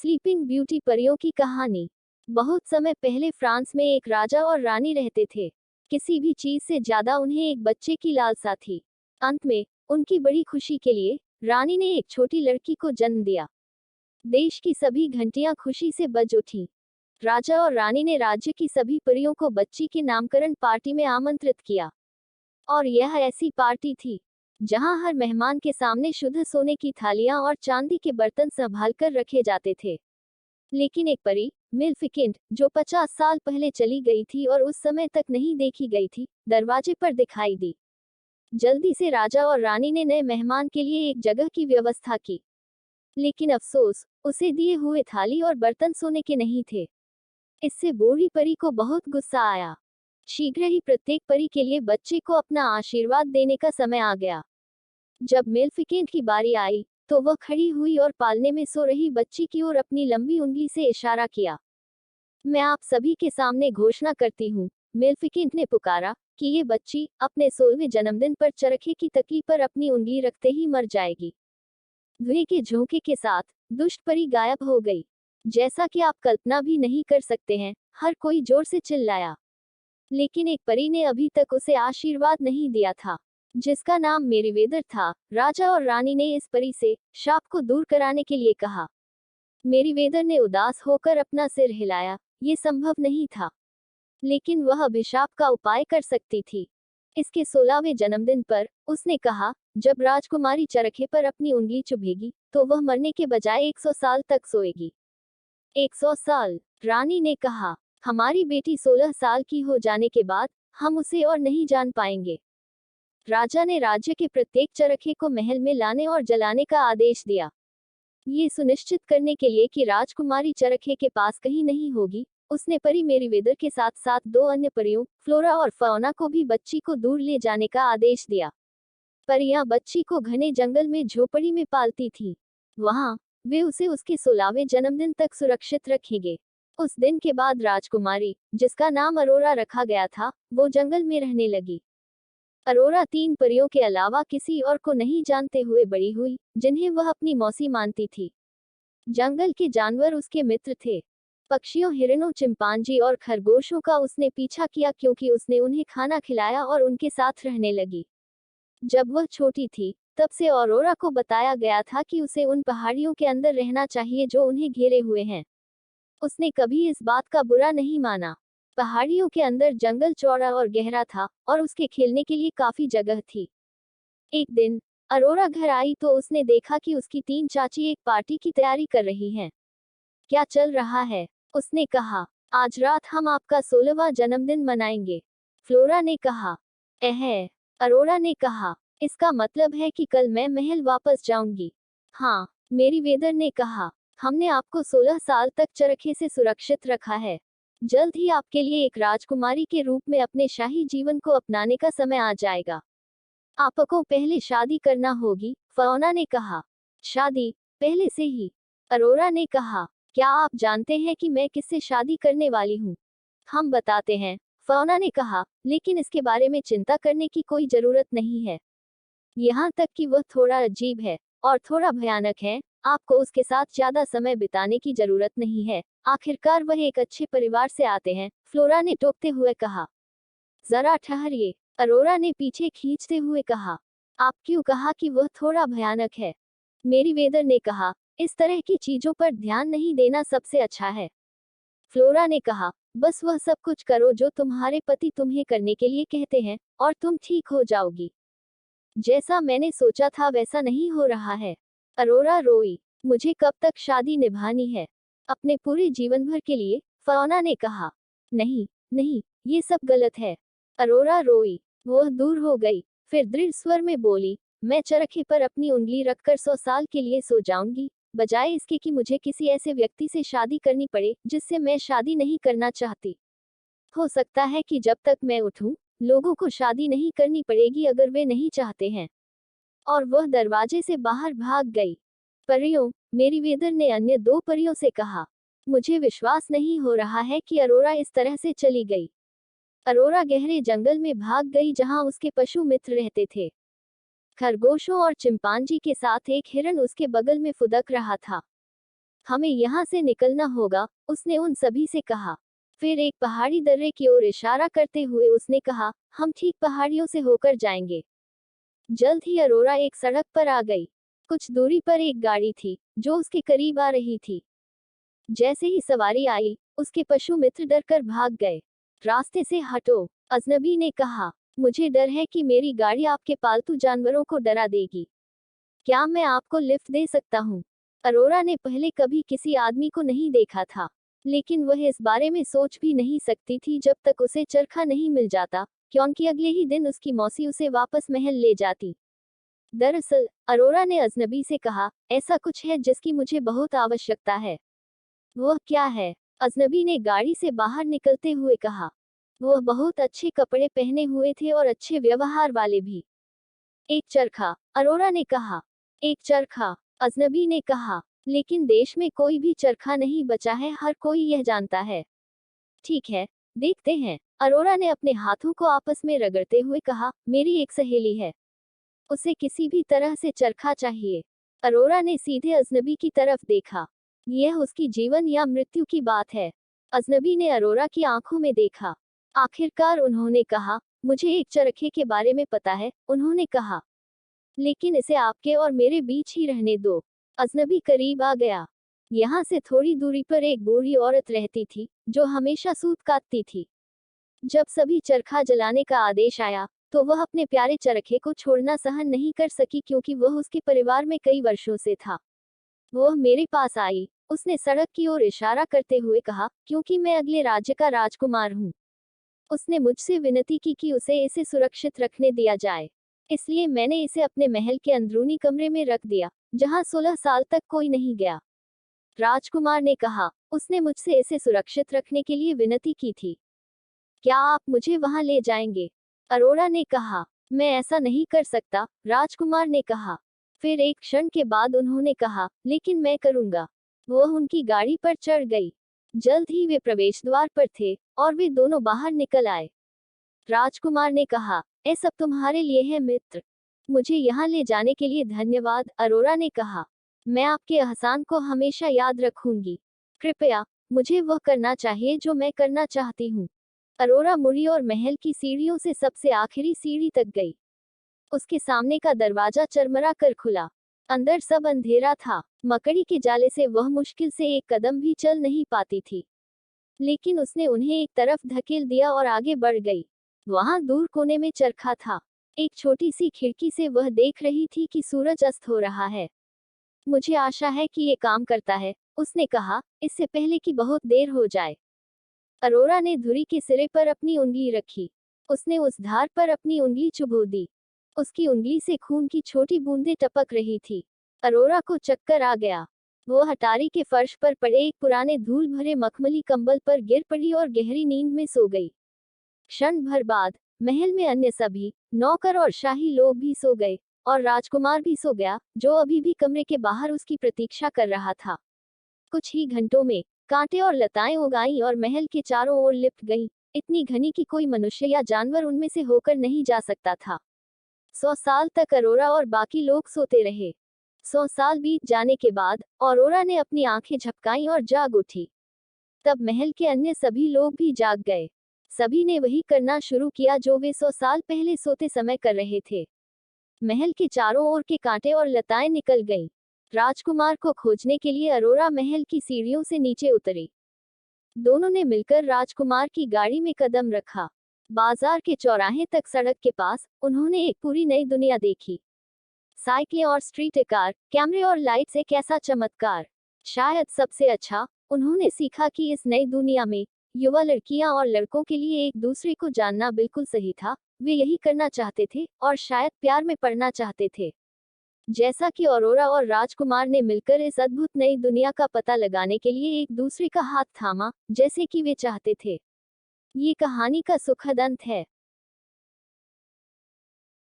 Sleeping beauty परियों की कहानी। बहुत समय पहले फ्रांस में एक राजा और रानी रहते थे। किसी भी चीज से ज्यादा उन्हें एक बच्चे की लालसा थी। अंत में उनकी बड़ी खुशी के लिए रानी ने एक छोटी लड़की को जन्म दिया। देश की सभी घंटियां खुशी से बज उठी। राजा और रानी ने राज्य की सभी परियों को बच्ची के नामकरण पार्टी में आमंत्रित किया। और यह ऐसी पार्टी थी जहां हर मेहमान के सामने शुद्ध सोने की थालियां और चांदी के बर्तन संभालकर रखे जाते थे। लेकिन एक परी, मिल्फिकिंड, जो 50 साल पहले चली गई थी और उस समय तक नहीं देखी गई थी, दरवाजे पर दिखाई दी। जल्दी से राजा और रानी ने नए मेहमान के लिए एक जगह की व्यवस्था की। लेकिन अफसोस, उसे दिए हुए थाली और बर्तन सोने के नहीं थे। इससे बूढ़ी परी को बहुत गुस्सा आया। शीघ्र ही प्रत्येक परी के लिए बच्चे को अपना आशीर्वाद देने का समय आ गया। जब मेल्फिकेंट की बारी आई तो वह खड़ी हुई और पालने में सो रही बच्ची की ओर अपनी लंबी उंगली से इशारा किया। मैं आप सभी के सामने घोषणा करती हूँ, मेल्फिकेंट ने पुकारा, कि ये बच्ची अपने 16वें जन्मदिन पर चरखे की तकली पर अपनी उंगली रखते ही मर जाएगी। धुएं के झोंके के साथ दुष्ट परी गायब हो गई। जैसा कि आप कल्पना भी नहीं कर सकते हैं, हर कोई जोर से चिल्लाया। लेकिन एक परी ने अभी तक उसे आशीर्वाद नहीं दिया था, जिसका नाम मेरीवेदर था। राजा और रानी ने इस परी से शाप को दूर कराने के लिए कहा। मेरीवेदर ने उदास होकर अपना सिर हिलाया। ये संभव नहीं था, लेकिन वह अभिशाप का उपाय कर सकती थी। इसके 16वें जन्मदिन पर उसने कहा, जब राजकुमारी चरखे पर अपनी उंगली चुभेगी तो वह मरने के बजाय 100 साल तक सोएगी। 100 साल, रानी ने कहा। हमारी बेटी 16 साल की हो जाने के बाद हम उसे और नहीं जान पाएंगे। राजा ने राज्य के प्रत्येक चरखे को महल में लाने और जलाने का आदेश दिया। ये सुनिश्चित करने के लिए कि राजकुमारी चरखे के पास कहीं नहीं होगी, उसने परी मेरीवेदर के साथ साथ 2 अन्य परियों, फ्लोरा और फाओना को भी बच्ची को दूर ले जाने का आदेश दिया। परियां बच्ची को घने जंगल में झोपड़ी में पालती थी। वहां वे उसे उसके 16वें जन्मदिन तक सुरक्षित रखेंगे। उस दिन के बाद राजकुमारी, जिसका नाम अरोरा रखा गया था, वो जंगल में रहने लगी। अरोरा 3 परियों के अलावा किसी और को नहीं जानते हुए बड़ी हुई, जिन्हें वह अपनी मौसी मानती थी। जंगल के जानवर उसके मित्र थे। पक्षियों, हिरणों, चिंपांजी और खरगोशों का उसने पीछा किया क्योंकि उसने उन्हें खाना खिलाया और उनके साथ रहने लगी। जब वह छोटी थी, तब से अरोरा को बताया गया था कि उसे उन पहाड़ियों के अंदर रहना चाहिए जो उन्हें घेरे हुए हैं। उसने कभी इस बात का बुरा नहीं माना। पहाड़ियों के अंदर जंगल चौड़ा और गहरा था और उसके खेलने के लिए काफी जगह थी। एक दिन अरोरा घर आई तो उसने देखा कि उसकी 3 चाची एक पार्टी की तैयारी कर रही हैं। क्या चल रहा है? उसने कहा। आज रात हम आपका 16वां जन्मदिन मनाएंगे, फ्लोरा ने कहा। अरोरा ने कहा, इसका मतलब है कि कल मैं महल वापस जाऊंगी। हाँ, मेरीवेदर ने कहा। हमने आपको 16 साल तक चरखे से सुरक्षित रखा है। जल्द ही आपके लिए एक राजकुमारी के रूप में अपने शाही जीवन को अपनाने का समय आ जाएगा। आपको पहले शादी करना होगी, फाओना ने कहा। शादी? पहले से ही? अरोरा ने कहा। क्या आप जानते हैं कि मैं किससे शादी करने वाली हूँ? हम बताते हैं, फाओना ने कहा, लेकिन इसके बारे में चिंता करने की कोई जरूरत नहीं है। यहाँ तक कि वह थोड़ा अजीब है और थोड़ा भयानक है। आपको उसके साथ ज्यादा समय बिताने की जरूरत नहीं है। आखिरकार वह एक अच्छे परिवार से आते हैं, फ्लोरा ने टोकते हुए कहा। जरा ठहरिए, अरोरा ने पीछे खींचते हुए कहा। आप क्यों कहा कि वह थोड़ा भयानक है? मेरीवेदर ने कहा, इस तरह की चीजों पर ध्यान नहीं देना सबसे अच्छा है। फ्लोरा ने कहा, बस वह सब कुछ करो जो तुम्हारे पति तुम्हें करने के लिए कहते हैं, और तुम ठीक हो जाओगी। जैसा मैंने सोचा था वैसा नहीं हो रहा है। अरोरा रोई। मुझे कब तक शादी निभानी है? अपने पूरे जीवन भर के लिए, फाओना ने कहा। नहीं, नहीं, ये सब गलत है। अरोरा रोई। वह दूर हो गई, फिर दृढ़ स्वर में बोली, मैं चरखे पर अपनी उंगली रखकर 100 साल के लिए सो जाऊंगी, बजाय इसके कि मुझे किसी ऐसे व्यक्ति से शादी करनी पड़े जिससे मैं शादी नहीं करना चाहती। हो सकता है कि जब तक मैं उठूं, लोगों को शादी नहीं करनी पड़ेगी अगर वे नहीं चाहते हैं। और वह दरवाजे से बाहर भाग गई। परियों, मेरीवेदर ने अन्य 2 परियों से कहा। मुझे विश्वास नहीं हो रहा है कि अरोरा इस तरह से चली गई। अरोरा गहरे जंगल में भाग गई जहां उसके पशु मित्र रहते थे। खरगोशों और चिंपांजी के साथ एक हिरण उसके बगल में फुदक रहा था। हमें यहाँ से निकलना होगा, उसने उन सभी से कहा। फिर एक पहाड़ी दर्रे की ओर इशारा करते हुए उसने कहा, हम ठीक पहाड़ियों से होकर जाएंगे। जल्द ही अरोरा एक सड़क पर आ गई। कुछ दूरी पर एक गाड़ी थी, जो उसके करीब आ रही थी। जैसे ही सवारी आई, उसके पशु मित्र डरकर भाग गए। रास्ते से हटो, अजनबी ने कहा। मुझे डर है कि मेरी गाड़ी आपके पालतू जानवरों को डरा देगी। क्या मैं आपको लिफ्ट दे सकता हूँ? अरोरा ने पहले कभी किसी आदमी को नहीं देखा था, लेकिन वह इस बारे में सोच भी नहीं सकती थी जब तक उसे चरखा नहीं मिल जाता, क्योंकि अगले ही दिन उसकी मौसी उसे वापस महल ले जाती। दरअसल, अरोरा ने अजनबी से कहा, ऐसा कुछ है जिसकी मुझे बहुत आवश्यकता है। वह क्या है? अजनबी ने गाड़ी से बाहर निकलते हुए कहा। वह बहुत अच्छे कपड़े पहने हुए थे और अच्छे व्यवहार वाले भी। एक चरखा, अरोरा ने कहा। एक चरखा, अजनबी ने कहा। लेकिन देश में कोई भी चरखा नहीं बचा है, हर कोई यह जानता है। ठीक है, देखते हैं, अरोरा ने अपने हाथों को आपस में रगड़ते हुए कहा। मेरी एक सहेली है, उसे किसी भी तरह से चरखा चाहिए। अरोरा ने सीधे अजनबी की तरफ देखा। यह उसकी जीवन या मृत्यु की बात है। अजनबी ने अरोरा की आंखों में देखा। आखिरकार उन्होंने कहा, मुझे एक चरखे के बारे में पता है, उन्होंने कहा। लेकिन इसे आपके और मेरे बीच ही रहने दो। अजनबी करीब आ गया। यहाँ से थोड़ी दूरी पर एक बूढ़ी औरत रहती थी, जो हमेशा सूत काटती थी। जब सभी चरखा जलाने का आदेश आया, तो वह अपने प्यारे चरखे को छोड़ना सहन नहीं कर सकी, क्योंकि वह उसके परिवार में कई वर्षों से था। वह मेरे पास आई, उसने सड़क की ओर इशारा करते हुए कहा, क्योंकि मैं अगले राज्य का राजकुमार हूँ। उसने मुझसे विनती की कि उसे इसे सुरक्षित रखने दिया जाए। इसलिए मैंने इसे अपने महल के अंदरूनी कमरे में रख दिया, जहाँ 16 साल तक कोई नहीं गया। राजकुमार ने कहा, उसने मुझसे इसे सुरक्षित रखने के लिए विनती की थी। क्या आप मुझे वहां ले जाएंगे? अरोरा ने कहा। मैं ऐसा नहीं कर सकता, राजकुमार ने कहा। फिर एक क्षण के बाद उन्होंने कहा, लेकिन मैं करूंगा। वह उनकी गाड़ी पर चढ़ गई। जल्द ही वे प्रवेश द्वार पर थे, और वे दोनों बाहर निकल आए। राजकुमार ने कहा, ये सब तुम्हारे लिए है मित्र। मुझे यहाँ ले जाने के लिए धन्यवाद, अरोरा ने कहा। मैं आपके एहसान को हमेशा याद रखूंगी। कृपया, मुझे वह करना चाहिए जो मैं करना चाहती हूँ। अरोरा मुड़ी और महल की सीढ़ियों से सबसे आखिरी सीढ़ी तक गई। उसके सामने का दरवाजा चरमरा कर खुला। अंदर सब अंधेरा था। मकड़ी के जाले से वह मुश्किल से एक कदम भी चल नहीं पाती थी। लेकिन उसने उन्हें एक तरफ धकेल दिया और आगे बढ़ गई। वहां दूर कोने में चरखा था। एक छोटी सी खिड़की से वह देख रही थी कि सूरज अस्त हो रहा है। मुझे आशा है कि ये काम करता है, उसने कहा, इससे पहले कि बहुत देर हो जाए। अरोरा ने धुरी के सिरे पर अपनी उंगली रखी। उसने उस धार पर अपनी उंगली चुभो दी। उसकी उंगली से खून की छोटी बूंदें टपक रही थी। अरोरा को चक्कर आ गया। वो अटारी के फर्श पर पड़े एक पुराने धूल भरे मखमली कंबल पर गिर पड़ी और गहरी नींद में सो गई। क्षण भर बाद महल में अन्य सभी नौकर और शाही लोग भी सो गए, और राजकुमार भी सो गया, जो अभी भी कमरे के बाहर उसकी प्रतीक्षा कर रहा था। कुछ ही घंटों में कांटे और लताएं उग आईं और महल के चारों ओर लिपट गईं, इतनी घनी कि कोई मनुष्य या जानवर उनमें से होकर नहीं जा सकता था। 100 साल तक अरोरा और बाकी लोग सोते रहे। 100 साल बीत जाने के बाद अरोरा ने अपनी आंखें झपकाईं और जाग उठी। तब महल के अन्य सभी लोग भी जाग गए। सभी ने वही करना शुरू किया जो वे 100 साल पहले सोते समय कर रहे थे। महल के चारों ओर के कांटे और लताएं निकल गईं। राजकुमार को खोजने के लिए अरोरा महल की सीढ़ियों से नीचे उतरी। दोनों ने मिलकर राजकुमार की गाड़ी में कदम रखा। बाजार के चौराहे तक सड़क के पास उन्होंने एक पूरी नई दुनिया देखी। साइकिलें और स्ट्रीट कार, कैमरे और लाइट्स, एक ऐसा चमत्कार। शायद सबसे अच्छा, उन्होंने सीखा कि इस नई दुनिया में युवा लड़कियां और लड़कों के लिए एक दूसरे को जानना बिल्कुल सही था। वे यही करना चाहते थे और शायद प्यार में पड़ना चाहते थे। जैसा कि अरोरा और राजकुमार ने मिलकर इस अद्भुत नई दुनिया का पता लगाने के लिए एक दूसरे का हाथ थामा, जैसे कि वे चाहते थे। ये कहानी का सुखद अंत है।